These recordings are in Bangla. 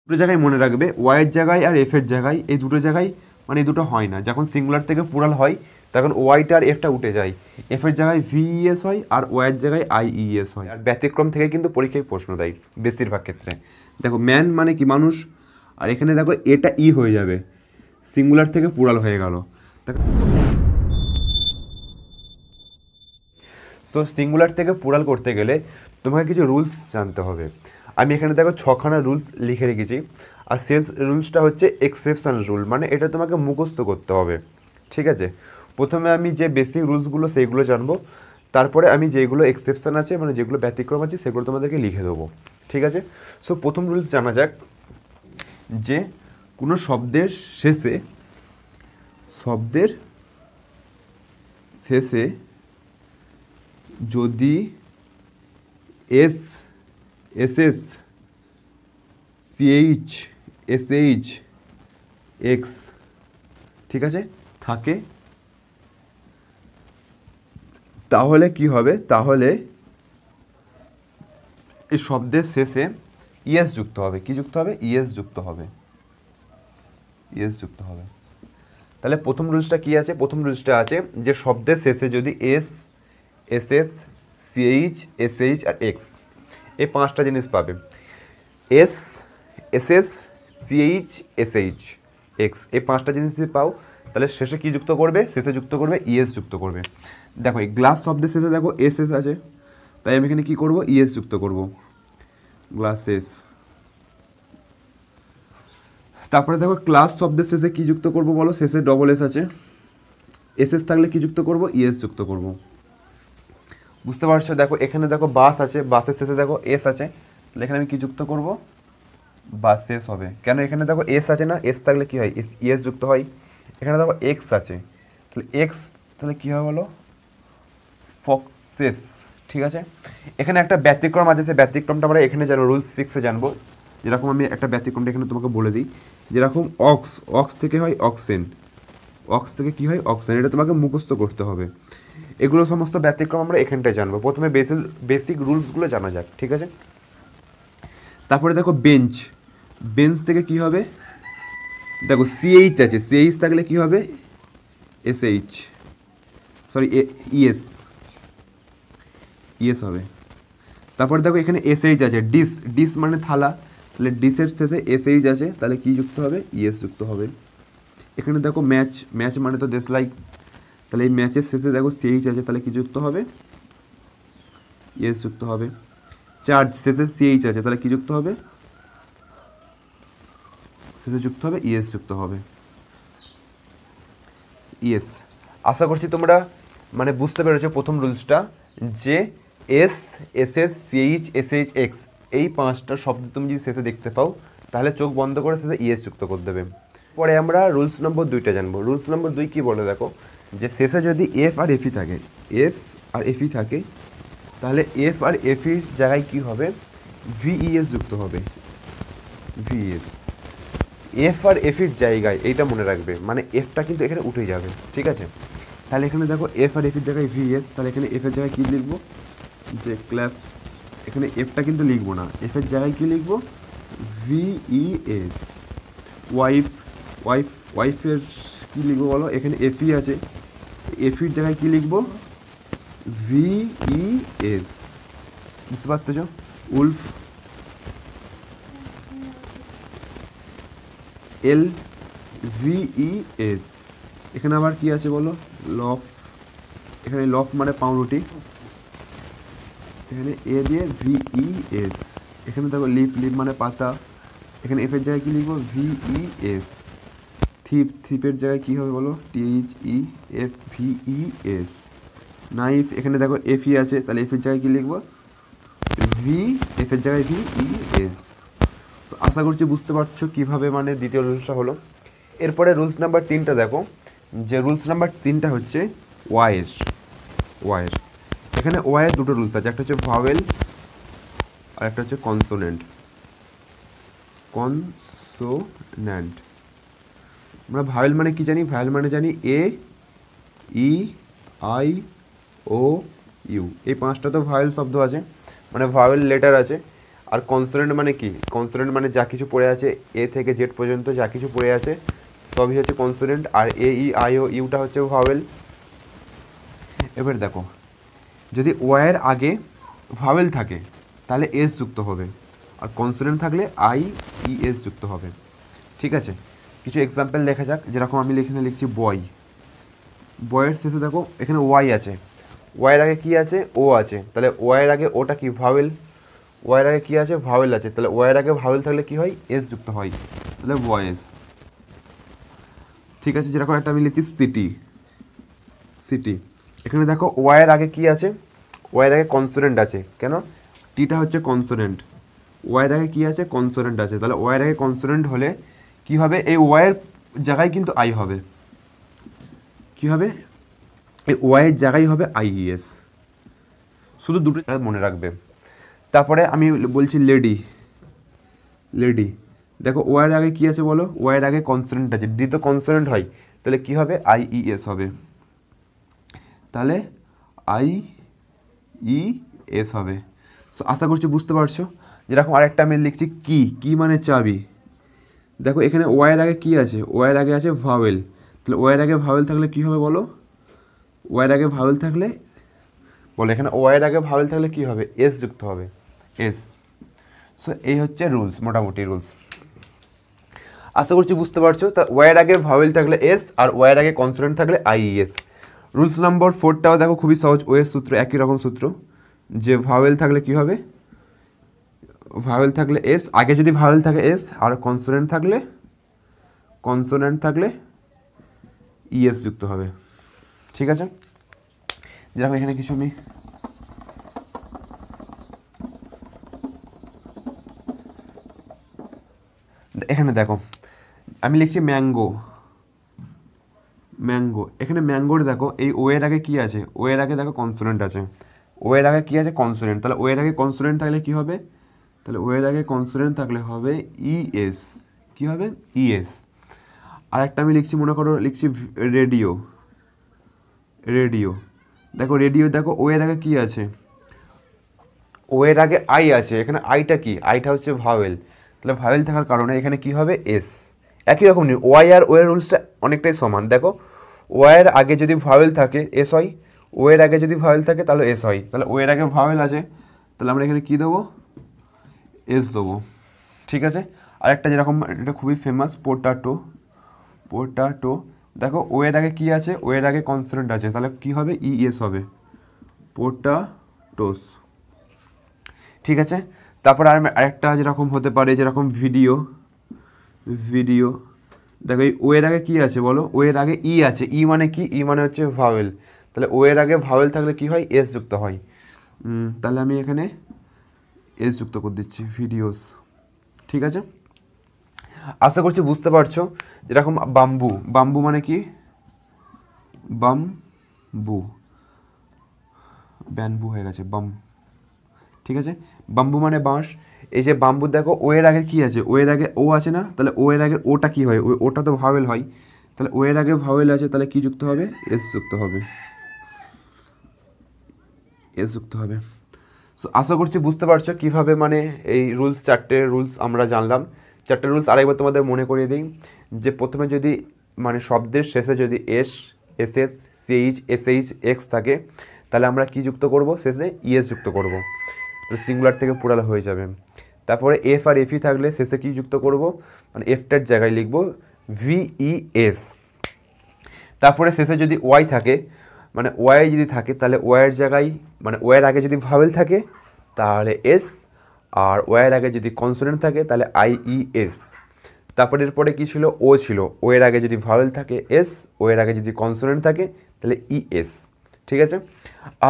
দুটো জায়গায় মনে রাখবে, ওয়াইয়ের জায়গায় আর এফের জায়গায়, এই দুটো জায়গায় মানে এই দুটো হয় না। যখন সিঙ্গুলার থেকে প্লুরাল হয় তখন ওয়াইটা আর এফটা উঠে যায়, এফের জায়গায় ভিইএস হয় আর ওয়াইয়ের জায়গায় আইইএস হয়। আর ব্যতিক্রম থেকে কিন্তু পরীক্ষায় প্রশ্ন দেয় বেশিরভাগ ক্ষেত্রে। দেখো ম্যান মানে কি মানুষ, আর এখানে দেখো এটা ই হয়ে যাবে, সিঙ্গুলার থেকে প্লুরাল হয়ে গেল। সো সিঙ্গুলার থেকে প্লুরাল করতে গেলে তোমাকে কিছু রুলস জানতে হবে। আমি এখানে দেখো 6খানা রুলস লিখে রেখেছি, আর শেষ রুলসটা হচ্ছে এক্সেপশন রুল, মানে এটা তোমাকে মুখস্থ করতে হবে। ঠিক আছে, প্রথমে আমি যে বেসিক রুলসগুলো সেইগুলো জানবো, তারপরে আমি যেগুলো এক্সেপশন আছে মানে যেগুলো ব্যতিক্রম আছে সেগুলো তোমাদেরকে লিখে দেবো। ঠিক আছে, সো প্রথম রুলস জানা যাক যে কোনো শব্দের শেষে যদি এসএস সিএইচ এসএইচ এক্স ঠিক আছে থাকে, তাহলে কি হবে, তাহলে এই শব্দের শেষে ইএস যুক্ত হবে। কি যুক্ত হবে? ইএস যুক্ত হবে, ইএস যুক্ত হবে। তাহলে প্রথম রুলসটা কি আছে? প্রথম রুলসটা আছে যে শব্দের শেষে যদি এসএস সিএইচ এসএইচ আর এক্স, এই 5টা জিনিস পাবে। এসএস সিএইচ এসএইচ এক্স, এই 5টা জিনিস যদি পাও তাহলে শেষে কি যুক্ত করবে? শেষে যুক্ত করবে ইএস যুক্ত করবে। দেখো এই গ্লাস শব্দের শেষে দেখো এসএস আছে, তাই আমি এখানে কি করব? ইএস যুক্ত করব, গ্লাসেস। তারপরে দেখো ক্লাস শব্দের শেষে কি যুক্ত করব বলো? শেষে ডবল এস আছে, এসএস থাকলে কি যুক্ত করব? ইএস যুক্ত করব। বুঝতে পারছো? দেখো এখানে দেখো বাস আছে, বাসের শেষে দেখো এস আছে, তাহলে এখানে আমি কি যুক্ত করব? বাসেস হবে। কেন? এখানে দেখো এস আছে না, এস থাকলে কি হয়? ইএস যুক্ত হয়। এখানে দেখো এক্স আছে, তাহলে এক্স তাহলে কী হবে বলো? ফক্সেস। ঠিক আছে, এখানে একটা ব্যতিক্রম আছে, সেই ব্যতিক্রমটা আমরা এখানে জানবো, রুল 6-এ জানবো। যেরকম আমি একটা ব্যতিক্রমটা এখানে তোমাকে বলে দিই, যেরকম অক্স থেকে হয় অক্সেন, অক্স থেকে কী হয়? অক্সেন। এটা তোমাকে মুখস্থ করতে হবে। এগুলো সমস্ত ব্যতিক্রম আমরা এখানটায় জানবো। প্রথমে বেসিক রুলসগুলো জানা যাক। ঠিক আছে, তারপরে দেখো বেঞ্চ থেকে কি হবে? দেখো সিএইচ আছে, সিএইচ থাকলে কি হবে? এসএইচ, সরি ইএস, ইএস হবে। তারপরে দেখো এখানে এসএইচ আছে, ডিস মানে থালা, তাহলে ডিসের শেষে এসএইচ আছে, তাহলে কি যুক্ত হবে? ইএস যুক্ত হবে। এখানে দেখো ম্যাচ মানে তো দেশলাই, তাহলে এই ম্যাচের শেষে দেখো সিএইচ আছে, তাহলে কি যুক্ত হবে? ইএস যুক্ত হবে। চার্জ শেষে সিএইচ আছে, তাহলে কি যুক্ত হবে? শেষে যুক্ত হবে ইএস যুক্ত হবে, ইএস। আশা করছি তোমরা মানে বুঝতে পেরেছো প্রথম রুলসটা, যে এসএস সিএইচ এসএইচ এক্স, এই 5টা শব্দ তুমি যদি শেষে দেখতে পাও তাহলে চোখ বন্ধ করে শেষে ইএস যুক্ত করে দেবে। পরে আমরা রুলস নম্বর 2টা জানবো। রুলস নম্বর 2 কি বলে দেখো, যে শেষে যদি এফ আর এফই থাকে, তাহলে এফ আর এফির জায়গায় কি হবে? ভিইএস যুক্ত হবে, ভিইএস। এফ আর এফির জায়গায়, এইটা মনে রাখবে, মানে এফটা কিন্তু এখানে উঠে যাবে। ঠিক আছে, তাহলে এখানে দেখো এফ আর এফির জায়গায় ভিএস, তাহলে এখানে এফের জায়গায় কী লিখবো? যে ক্ল্যাপ, এখানে এফটা কিন্তু লিখবো না, এফের জায়গায় কী লিখবো? ভিইএস। ওয়াইফের কী লিখবো বলো? এখানে এফই আছে, এফির জায়গায় কী লিখবো? ভিইএস। বুঝতে পারতেছ? উলফ, এল ভিইএস। এখানে আবার কি আছে বলো? লফ, এখানে লফ মানে পাউরুটি, এখানে এ দিয়ে ভিইএস। এখানে দেখো লিপ মানে পাতা, এখানে এফের জায়গায় কি লিখবো? ভিইএস। থিপের জায়গায় কি হবে বলো? THEF VES. নাইফ, এখানে দেখো এফই আছে, তাহলে এফের জায়গায় কি লিখবো? এফের জায়গায় ভিইএস। আশা করছি বুঝতে পারছো কীভাবে মানে দ্বিতীয় রুলসটা হলো। এরপরে রুলস নাম্বার 3টা দেখো, যে রুলস নাম্বার 3টা হচ্ছে ওয়াইয়ের। এখানে ওয়াইয়ের দুটো রুলস আছে, একটা হচ্ছে ভাওয়েল আর একটা হচ্ছে কনসোনেন্ট। আমরা ভাওয়েল মানে কি জানি? ভাওয়েল মানে জানি এ, ই, আই, ও, ইউ, এই 5টা তো ভাওয়েল শব্দ আছে, মানে ভাওয়েল লেটার আছে। আর কনসোনেন্ট মানে কি? কনসোনেন্ট মানে যা কিছু পড়ে আছে এ থেকে জেড পর্যন্ত যা কিছু পড়ে আছে সবই হচ্ছে কনসোনেন্ট, আর এ ই আই ও ইউটা হচ্ছে ভাওয়েল। এবার দেখো, যদি ওয়ের আগে ভাওয়েল থাকে তাহলে এস যুক্ত হবে, আর কনসোনেন্ট থাকলে আই ই এস যুক্ত হবে। ঠিক আছে, কিছু এক্সাম্পল দেখা যাক। যেরকম আমি এখানে লিখছি বয়, বয়ের শেষে দেখো এখানে ওয়াই আছে, ওয়াইয়ের আগে কি আছে? ও আছে, তাহলে ওয়াইয়ের আগে ওটা কি? ভাওয়েল। ওয়াইয়ের আগে কি আছে? ভাওয়েল আছে, তাহলে ওয়াইয়ের আগে ভাওয়েল থাকলে কি হয়? এস যুক্ত হয়, তাহলে ভয়েস। ঠিক আছে, যেরকম একটা আমি লিখছি সিটি, সিটি, এখানে দেখো ওয়াইয়ের আগে কি আছে? ওয়াইয়ের আগে কনসোনেন্ট আছে, কেন? টিটা হচ্ছে কনসোনেন্ট, ওয়াইয়ের আগে কি আছে? কনসোনেন্ট আছে, তাহলে ওয়াইয়ের আগে কনসোনেন্ট হলে কি হবে? এই ওয়াইয়ের জায়গায় কিন্তু আই হবে, কি হবে? এই ওয়াইয়ের জায়গায় হবে আইইএস, শুধু দুটো মনে রাখবে। তারপরে আমি বলছি লেডি, লেডি, দেখো ওয়াইয়ের আগে কি আছে বলো? ওয়াইয়ের আগে কনসোনেন্ট আছে, ডি তো কনসোনেন্ট হয়, তাহলে কি হবে? আইইএস হবে, তাহলে আইইএস হবে। সো আশা করছি বুঝতে পারছো। যেরকম আরেকটা আমি লিখছি কি, কি মানে চাবি, দেখো এখানে ওয়াইয়ের আগে কি আছে? ওয়াইয়ের আগে আছে ভাওয়েল, তাহলে ওয়াইয়ের আগে ভাওয়েল থাকলে কি হবে বলো? ওয়াইয়ের আগে ভাওয়েল থাকলে বলো, এখানে ওয়াইয়ের আগে ভাওয়েল থাকলে কি হবে? এস যুক্ত হবে, এস। সো এই হচ্ছে রুলস, মোটামুটি রুলস। আশা করছি বুঝতে পারছো। তা ওয়াইয়ের আগে ভাওয়েল থাকলে এস, আর ওয়াইয়ের আগে কনসোনেন্ট থাকলে আইইএস। রুলস নম্বর 4টাও দেখো খুবই সহজ, ওয়ের সূত্র, একই রকম সূত্র, যে ভাওয়েল থাকলে কি হবে? ভাওয়েল থাকলে এস, আগে যদি ভাওয়েল থাকে এস, আর কনসোনেন্ট থাকলে ইএস যুক্ত হবে। ঠিক আছে, যেরকম এখানে কিছু আমি এখানে দেখো আমি লিখছি ম্যাঙ্গো, ম্যাঙ্গো, এখানে ম্যাঙ্গোর দেখো এই ওয়ের আগে কি আছে? ওয়ের আগে দেখো কনসোনেন্ট আছে, ওয়ের আগে কি আছে? কনসোনেন্ট, তাহলে ওয়ের আগে কনসোনেন্ট থাকলে কি হবে? তাহলে ওয়ের আগে কনসোনেন্ট থাকলে হবে ইএস, কি হবে? ইএস। আর একটা আমি লিখছি, মনে করো লিখছি রেডিও, রেডিও, দেখো রেডিও, দেখো ওয়ের আগে কি আছে? ওয়ের আগে আই আছে, এখানে আইটা কি? আইটা হচ্ছে ভাওয়েল, তাহলে ভাওয়েল থাকার কারণে এখানে কি হবে? এস। একই রকম নিয়ম, ওয়াই আর ওয়ের রুলসটা অনেকটাই সমান। দেখো ওয়ের আগে যদি ভাওয়েল থাকে এস হয়, ওয়ের আগে যদি ভাওয়েল থাকে তাহলে এস হয়, তাহলে ওয়ের আগে ভাওয়েল আছে, তাহলে আমরা এখানে কী দেবো? এস দেবো। ঠিক আছে, আরেকটা যেরকম এটা খুবই ফেমাস, পোটাটো, পোটাটো, দেখো ওয়ের আগে কি আছে? ওয়ের আগে কনসোনেন্ট আছে, তাহলে কি হবে? ইএস হবে, পোটাটোস। ঠিক আছে, তারপর আরেকটা যেরকম হতে পারে, যেরকম ভিডিও, ভিডিও, দেখো এই ওয়ের আগে কি আছে বলো? ওয়ের আগে ই আছে, ই মানে কি? ই মানে হচ্ছে ভাওয়েল, তাহলে ওয়ের আগে ভাওয়েল থাকলে কি হয়? এস যুক্ত হয়, তাহলে আমি এখানে এস যুক্ত করে দিচ্ছি, ভিডিওস। ঠিক আছে, আশা করছি বুঝতে পারছো। যেরকম বাম্বু, বাম্বু মানে কি? বাম্বু, ব্যাম্বু হয়ে গেছে, বাম। ঠিক আছে, বাম্বু মানে বাঁশ। এই যে বাম্বু, দেখো ওয়ের আগে কি আছে? ওয়ের আগে ও আছে না, তাহলে ওয়ের আগে ওটা কি হয়? ওটা তো ভাওয়েল হয়, তাহলে ওয়ের আগে ভাওয়েল আছে, তাহলে কি যুক্ত হবে? এস যুক্ত হবে, এস যুক্ত হবে। সো আশা করছি বুঝতে পারছো কীভাবে মানে এই রুলস, 4টে রুলস আমরা জানলাম। 4টে রুলস আরেকবার তোমাদের মনে করিয়ে দিই, যে প্রথমে যদি মানে শব্দের শেষে যদি S, SS, CH, SH, X থাকে, তাহলে আমরা কি যুক্ত করব? শেষে ইএস যুক্ত করব, তাহলে সিঙ্গুলার থেকে প্লুরাল হয়ে যাবে। তারপরে এফ আর এফই থাকলে শেষে কি যুক্ত করব? মানে এফটার জায়গায় লিখব ভিইএস। তারপরে শেষে যদি ওয়াই থাকে, মানে ওয়াই যদি থাকে, তাহলে ওয়াইয়ের জায়গায়, মানে ওয়াইয়ের আগে যদি ভাওয়েল থাকে তাহলে এস, আর ওয়াইয়ের আগে যদি কনসোনেন্ট থাকে তাহলে আইইএস। তারপরে এরপরে কী ছিল? ও ছিল, ওয়ের আগে যদি ভাওয়েল থাকে এস, ওয়ের আগে যদি কনসোনেন্ট থাকে তাহলে ইএস। ঠিক আছে,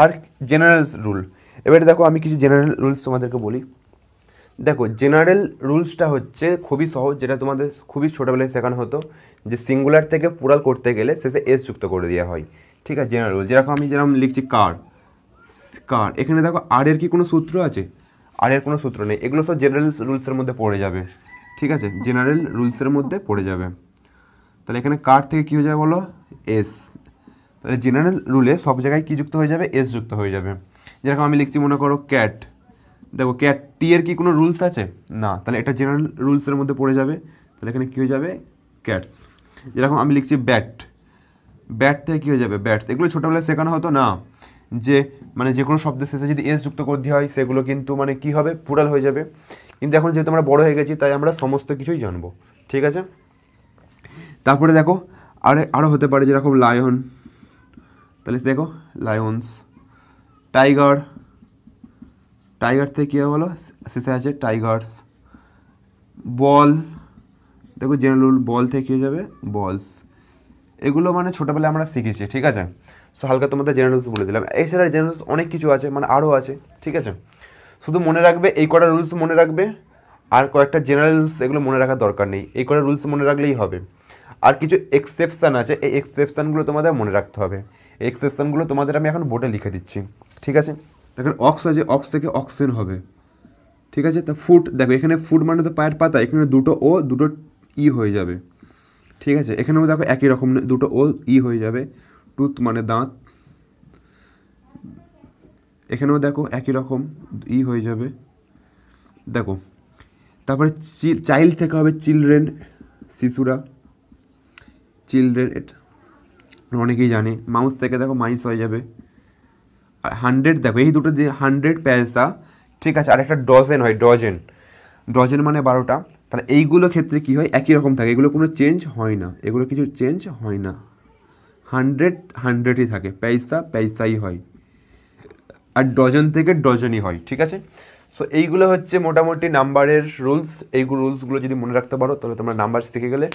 আর জেনারেল রুল, এবারে দেখো আমি কিছু জেনারেল রুলস তোমাদেরকে বলি। দেখো জেনারেল রুলসটা হচ্ছে খুবই সহজ, যেটা তোমাদের খুবই ছোটোবেলায় শেখানো হতো, যে সিঙ্গুলার থেকে প্লুরাল করতে গেলে শেষে এস যুক্ত করে দেওয়া হয়। ঠিক আছে, জেনারেল রুল, যেরকম আমি যেরকম লিখছি কার, কার, এখানে দেখো আর এর কি কোনো সূত্র আছে? আর এর কোনো সূত্র নেই, এগুলো সব জেনারেল রুলসের মধ্যে পড়ে যাবে। ঠিক আছে, জেনারেল রুলসের মধ্যে পড়ে যাবে। তাহলে এখানে কার থেকে কী হয়ে যাবে বলো? এস। তাহলে জেনারেল রুলে সব জায়গায় কী যুক্ত হয়ে যাবে? এস যুক্ত হয়ে যাবে। যেরকম আমি লিখছি, মনে করো ক্যাট, দেখো ক্যাট টি এর কি কোনো রুলস আছে? না, তাহলে এটা জেনারেল রুলসের মধ্যে পড়ে যাবে। তাহলে এখানে কী হয়ে যাবে? ক্যাটস। যেরকম আমি লিখছি ব্যাট, ব্যাট থেকে কী হয়ে যাবে? ব্যাটস। এগুলো ছোটোবেলায় শেখানো হতো না, যে মানে যে কোনো শব্দের শেষে যদি এস যুক্ত করে দেওয়া হয় সেগুলো কিন্তু মানে কী হবে? প্লুরাল হয়ে যাবে। কিন্তু এখন যেহেতু আমরা বড় হয়ে গেছি তাই আমরা সমস্ত কিছুই জানবো, ঠিক আছে? তারপরে দেখো আরও হতে পারে যেরকম লায়ন, তাহলে দেখো লায়ন্স। টাইগার, টাইগার থেকে কী হবে বলো? শেষে আছে টাইগার্স। বল, দেখো জেনারেল রুল, বল থেকে কী হয়ে যাবে? বলস। এগুলো মানে ছোটোবেলায় আমরা শিখেছি, ঠিক আছে? সো হালকা তোমাদের জেনারেল রুলস বলে দিলাম। এছাড়া জেনারেল রুলস অনেক কিছু আছে, মানে আরও আছে, ঠিক আছে? শুধু মনে রাখবে এই কটা রুলস মনে রাখবে, আর কয়েকটা জেনারেল রুলস এগুলো মনে রাখার দরকার নেই, এই কটা রুলস মনে রাখলেই হবে। আর কিছু এক্সেপশান আছে, এই এক্সেপশানগুলো তোমাদের মনে রাখতে হবে। এই এক্সেপশানগুলো তোমাদের আমি এখন বোর্ডে লিখে দিচ্ছি, ঠিক আছে? দেখেন অক্স আছে, অক্স থেকে অক্সেন হবে, ঠিক আছে? তা ফুট, দেখো এখানে ফুট মানে তো পায়ের পাতা, এখানে দুটো ও দুটো ই হয়ে যাবে, ঠিক আছে? এখানেও দেখো একই রকম দুটো ও ই হয়ে যাবে। টুথ মানে দাঁত, এখানেও দেখো একই রকম ই হয়ে যাবে, দেখো। তারপরে চাইল্ড থেকে হবে চিলড্রেন, শিশুরা, চিলড্রেন, এটা অনেকেই জানে। মাউস থেকে দেখো মাইস হয়ে যাবে। আর 100 দেখো এই দুটো দিয়ে 100 পয়সা, ঠিক আছে? আর একটা ডজেন হয়, ডজেন, ডজেন মানে 12টা। তাহলে এইগুলো ক্ষেত্রে কী হয়? একই রকম থাকে, এগুলো কোনো চেঞ্জ হয় না, এগুলো কিছু চেঞ্জ হয় না। 100 100ই থাকে, পয়সা পয়সাই হয়। আর ডজন থেকে ডজনই হয়, ঠিক আছে? সো এইগুলো হচ্ছে মোটামুটি নাম্বারের রুলস। এই রুলসগুলো যদি মনে রাখতে পারো তাহলে তোমরা নাম্বার শিখে গেলে।